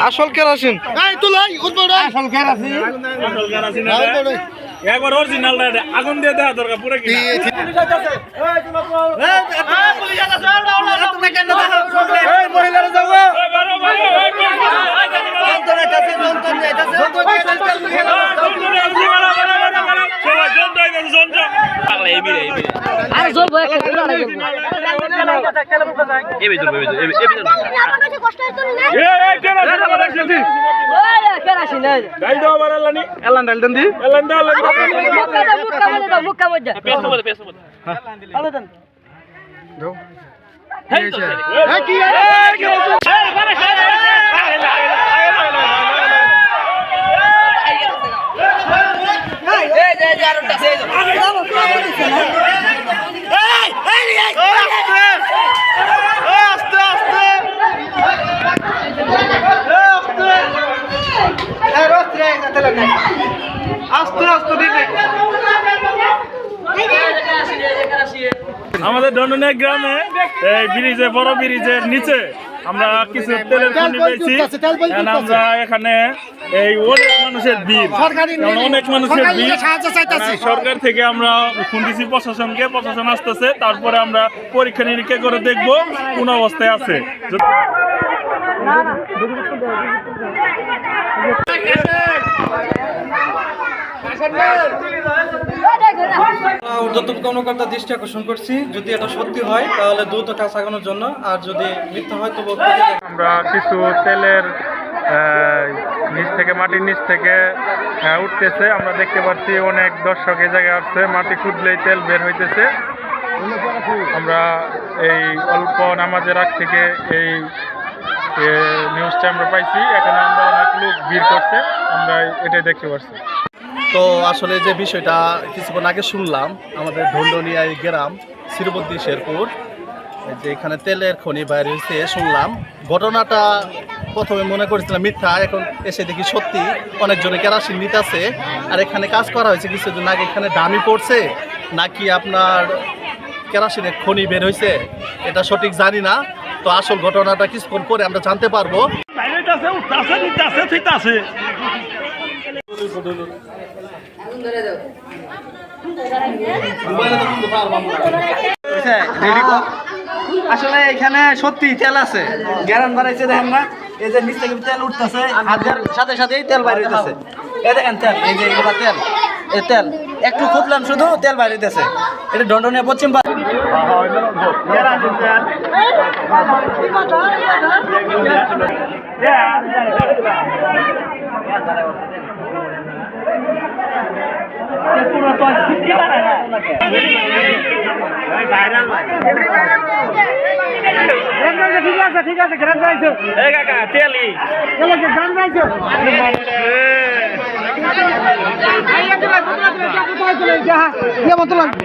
আসল কেরাসিন একবার অরিজিনাল আগুন দিয়ে দেওয়া দরকার পুরো কি আমাদের ডন্ডনিয়া গ্রামে এই ব্রিজে বড় ব্রিজের নিচে আমরা কিছু তেলের খনি পেয়েছি। আমরা এখানে এই অনেক মানুষের ভিড়, অনেক মানুষের ভিড়, সরকার থেকে আমরা ফোন দিছি প্রশাসনকে, প্রশাসন আসতেছে, তারপরে আমরা পরীক্ষা নিরীক্ষা করে দেখবো কোন অবস্থায় আছে। ঊর্ধ্বতন কর্মকর্তার দৃষ্টি আকর্ষণ করছি, যদি এটা সত্যি হয় তাহলে দ্রুত কাজ আগানোর জন্য, আর যদি মিথ্যা হয় তবু আমরা কিছু তেলের নিচ থেকে, মাটির নিচ থেকে উঠতেছে। আমরা দেখতে পাচ্ছি অনেক দর্শক এই জায়গায় আসছে, মাটি খুঁজলেই তেল বের হইতেছে। আমরা এই অল্প নামাজের আগ থেকে এই নিউজটা আমরা পাইছি, এখানে আমরা অনেক লোক ভিড় করছে, আমরা এটাই দেখতে পাচ্ছি। তো আসলে যে বিষয়টা কিছুক্ষণ আগে শুনলাম, আমাদের ডন্ডনিয়া গ্রাম শ্রীবদ্দী শেরপুর, যে এখানে তেলের খনি বাইরে হয়েছে শুনলাম। ঘটনাটা প্রথমে মনে করেছিলাম মিথ্যা, এখন এসে দেখি সত্যি অনেকজনে কেরাসিন নিতেছে। আর এখানে কাজ করা হয়েছে কিছুদিন আগে, এখানে দামি পড়ছে নাকি আপনার কেরাসিনের খনি বের হয়েছে এটা সঠিক জানি না। তো আসল ঘটনাটা কিছুক্ষণ পরে আমরা জানতে পারবো। আসলে এখানে সত্যি তেল আছে, গ্যারান বাড়াইছে, দেখেন না এই যে নিচ থেকে তেল উঠতেছে, হাতের সাথে সাথেই তেল বাইরে হইতেছে। এই দেখেন তেল, এই যে এগুলা তেল, এই তেল একটু খুঁজলাম শুধু তেল বাইরে হইতেছে। এটা ডন্ডনিয়া পশ্চিম ঠিক আছে গ্রাম যাইছো এই কাকা তেলি চলো যে গ্রাম যাইছো আইয়া চলে কোথায় চলে যা কি মত লাগবে